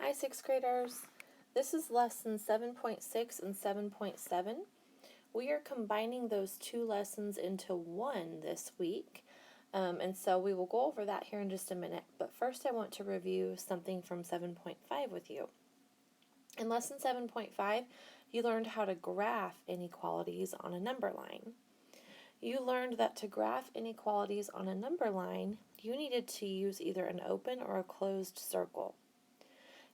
Hi, 6th graders. This is lesson 7.6 and 7.7. We are combining those two lessons into one this week, and so we will go over that here in just a minute. But first I want to review something from 7.5 with you. In lesson 7.5, you learned how to graph inequalities on a number line. You learned that to graph inequalities on a number line, you needed to use either an open or a closed circle.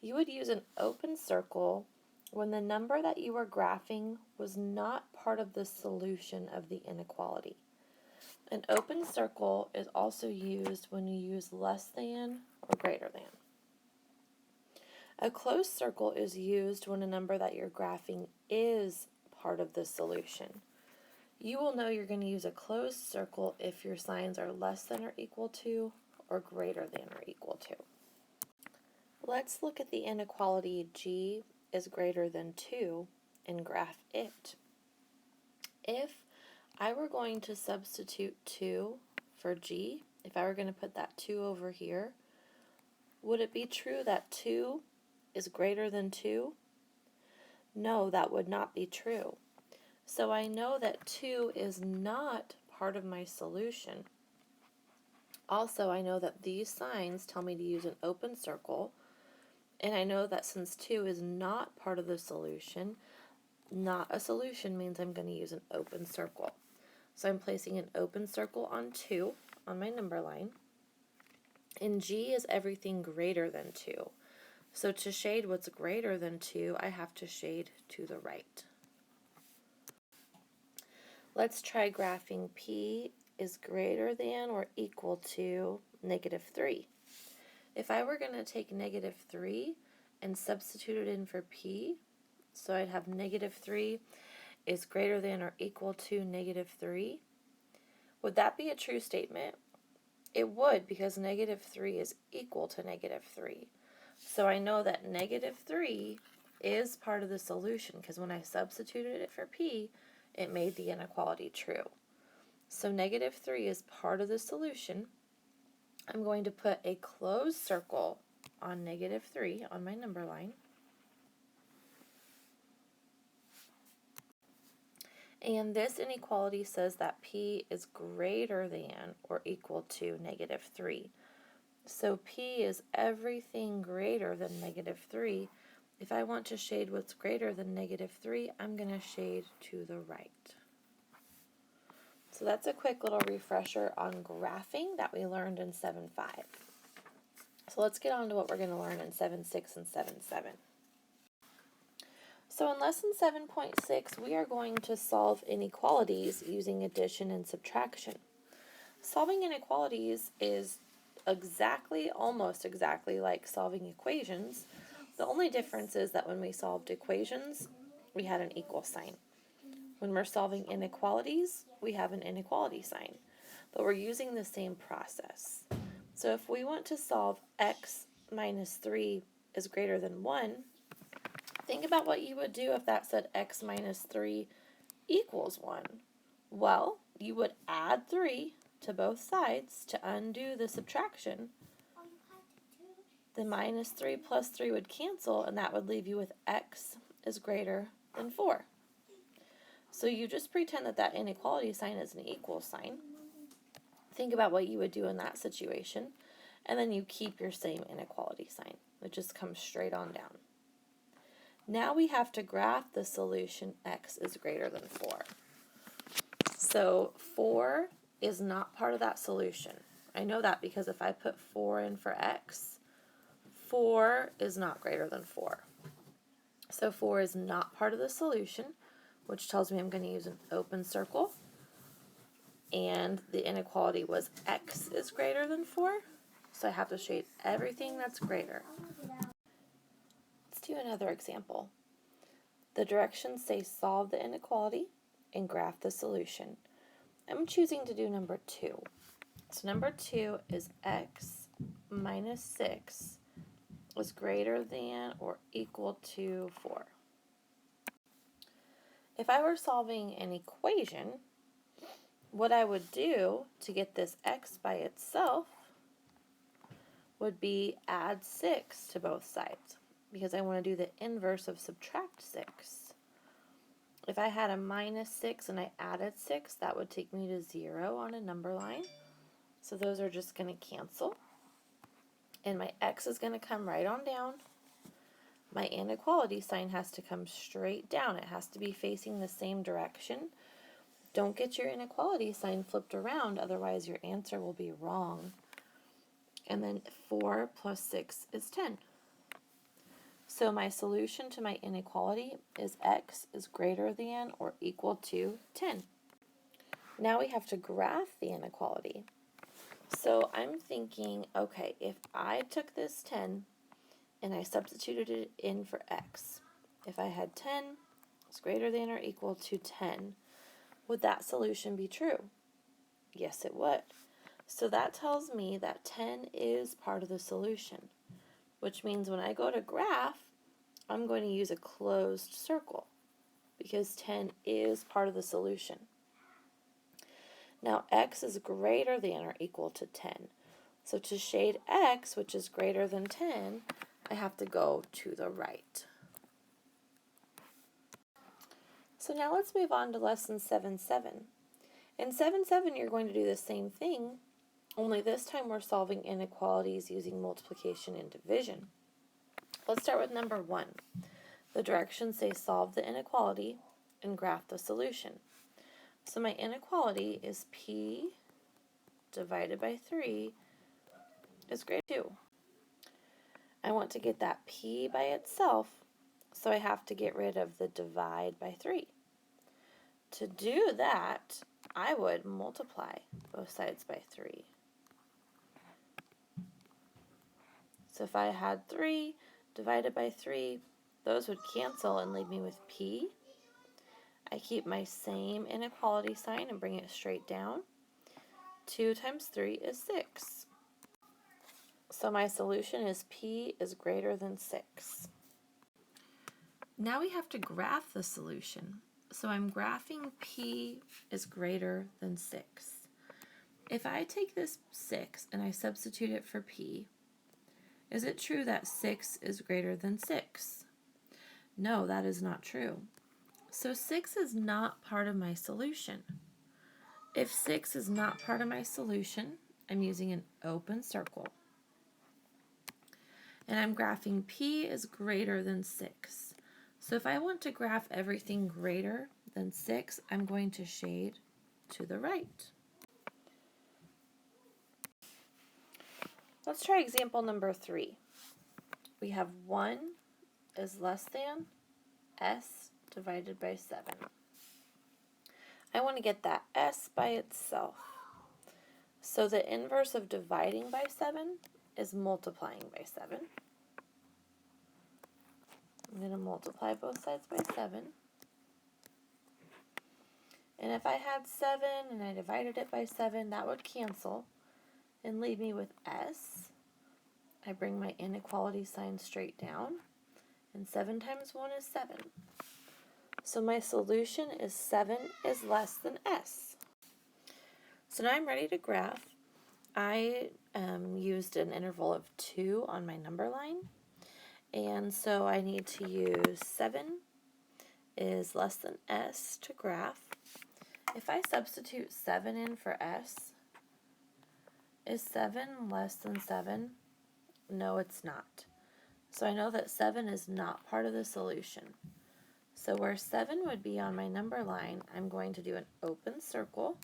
You would use an open circle when the number that you were graphing was not part of the solution of the inequality. An open circle is also used when you use less than or greater than. A closed circle is used when a number that you're graphing is part of the solution. You will know you're going to use a closed circle if your signs are less than or equal to or greater than or equal to. Let's look at the inequality g is greater than 2 and graph it. If I were going to substitute 2 for g, if I were going to put that 2 over here, would it be true that 2 is greater than 2? No, that would not be true. So I know that 2 is not part of my solution. Also, I know that these signs tell me to use an open circle, and I know that since 2 is not part of the solution, not a solution means I'm going to use an open circle. So I'm placing an open circle on 2 on my number line. And g is everything greater than 2. So to shade what's greater than 2, I have to shade to the right. Let's try graphing p is greater than or equal to -3. If I were going to take -3 and substitute it in for p, so I'd have -3 is greater than or equal to -3, would that be a true statement? It would, because -3 is equal to -3. So I know that -3 is part of the solution, because when I substituted it for p, it made the inequality true. So -3 is part of the solution. I'm going to put a closed circle on -3 on my number line. And this inequality says that p is greater than or equal to -3. So p is everything greater than -3. If I want to shade what's greater than -3, I'm going to shade to the right. So that's a quick little refresher on graphing that we learned in 7.5. So let's get on to what we're going to learn in 7.6 and 7.7. So in lesson 7.6, we are going to solve inequalities using addition and subtraction. Solving inequalities is almost exactly like solving equations. The only difference is that when we solved equations, we had an equal sign. When we're solving inequalities, we have an inequality sign, but we're using the same process. So if we want to solve x minus 3 is greater than 1, think about what you would do if that said x minus 3 equals 1. Well, you would add 3 to both sides to undo the subtraction. The minus 3 plus 3 would cancel, and that would leave you with x is greater than 4. So you just pretend that that inequality sign is an equal sign. Think about what you would do in that situation, and then you keep your same inequality sign. It just comes straight on down. Now we have to graph the solution x is greater than 4. So 4 is not part of that solution. I know that because if I put 4 in for x, 4 is not greater than 4. So 4 is not part of the solution, which tells me I'm going to use an open circle. And the inequality was x is greater than 4, so I have to shade everything that's greater. Let's do another example. The directions say solve the inequality and graph the solution. I'm choosing to do number 2. So number 2 is x minus 6 is greater than or equal to 4. If I were solving an equation, what I would do to get this x by itself would be add 6 to both sides. because I want to do the inverse of subtract 6. If I had a minus 6 and I added 6, that would take me to 0 on a number line. So those are just going to cancel. And my x is going to come right on down. My inequality sign has to come straight down. It has to be facing the same direction. Don't get your inequality sign flipped around, otherwise your answer will be wrong. And then 4 plus 6 is 10. So my solution to my inequality is x is greater than or equal to 10. Now we have to graph the inequality. So I'm thinking, okay, if I took this 10 and I substituted it in for x, if I had 10 is greater than or equal to 10, would that solution be true? Yes, it would. So that tells me that 10 is part of the solution, which means when I go to graph, I'm going to use a closed circle because 10 is part of the solution. Now x is greater than or equal to 10. So to shade x, which is greater than 10, I have to go to the right. So now let's move on to lesson 7-7. In 7-7, you're going to do the same thing, only this time we're solving inequalities using multiplication and division. Let's start with number 1. The directions say solve the inequality and graph the solution. So my inequality is p divided by 3 is greater than 2. I want to get that p by itself, so I have to get rid of the divide by 3. To do that, I would multiply both sides by 3. So if I had 3 divided by 3, those would cancel and leave me with p. I keep my same inequality sign and bring it straight down. 2 times 3 is 6. So my solution is p is greater than 6. Now we have to graph the solution. So I'm graphing p is greater than 6. If I take this 6 and I substitute it for p, is it true that 6 is greater than 6? No, that is not true. So 6 is not part of my solution. If 6 is not part of my solution, I'm using an open circle. And I'm graphing p is greater than 6. So if I want to graph everything greater than 6, I'm going to shade to the right. Let's try example number 3. We have 1 is less than s divided by 7. I want to get that s by itself. So the inverse of dividing by 7 is multiplying by 7. I'm going to multiply both sides by 7. And if I had 7 and I divided it by 7, that would cancel and leave me with s. I bring my inequality sign straight down, and 7 times 1 is 7. So my solution is 7 is less than s. So now I'm ready to graph. I used an interval of 2 on my number line, and so I need to use 7 is less than s to graph. If I substitute 7 in for s, is 7 less than 7? No, it's not. So I know that 7 is not part of the solution. So where 7 would be on my number line, I'm going to do an open circle.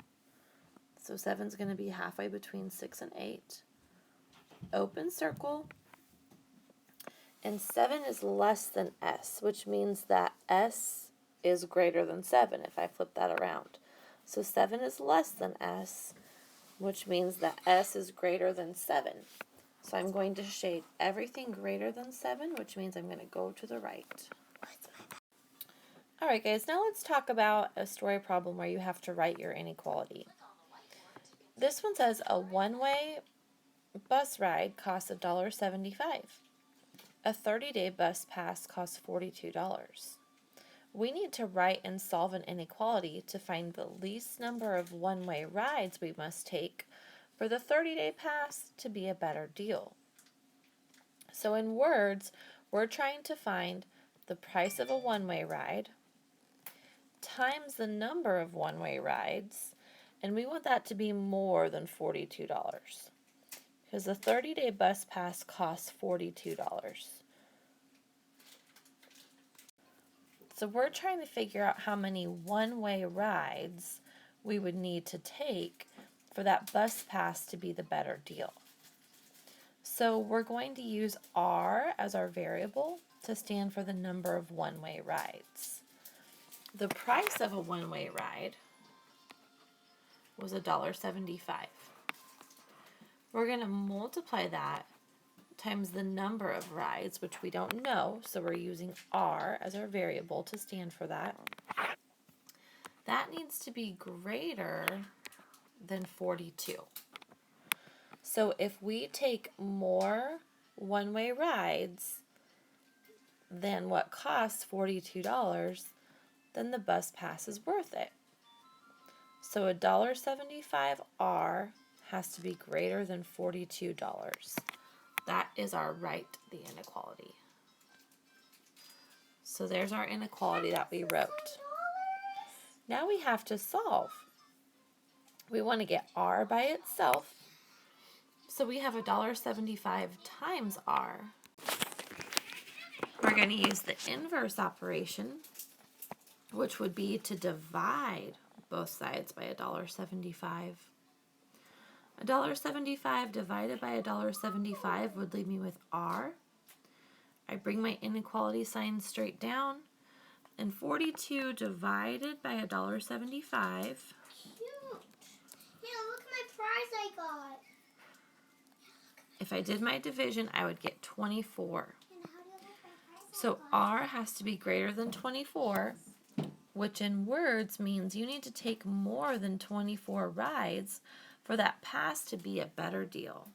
So 7 is going to be halfway between 6 and 8. Open circle. And 7 is less than s, which means that s is greater than 7 if I flip that around. So 7 is less than s, which means that s is greater than 7. So I'm going to shade everything greater than 7, which means I'm going to go to the right. Alright guys, now let's talk about a story problem where you have to write your inequality. This one says a one-way bus ride costs $1.75. A 30-day bus pass costs $42. We need to write and solve an inequality to find the least number of one-way rides we must take for the 30-day pass to be a better deal. So in words, We're trying to find the price of a one-way ride times the number of one-way rides, and we want that to be more than $42 because the 30-day bus pass costs $42. So we're trying to figure out how many one-way rides we would need to take for that bus pass to be the better deal. So we're going to use R as our variable to stand for the number of one-way rides. The price of a one-way ride was $1.75. We're going to multiply that times the number of rides, which we don't know, so we're using R as our variable to stand for that. That needs to be greater than 42. So if we take more one-way rides than what costs $42, then the bus pass is worth it. So $1.75 R has to be greater than $42. That is our right the inequality. So there's our inequality that we wrote. Now we have to solve. We want to get R by itself. So we have $1.75 times R. We're going to use the inverse operation, which would be to divide both sides by $1.75. $1.75 divided by $1.75 would leave me with R. I bring my inequality sign straight down, and 42 divided by $1.75. Cute. Yeah, look at my prize I got. If I did my division, I would get 24. And how do you like my prize So I got? R has to be greater than 24, which in words means you need to take more than 24 rides for that pass to be a better deal.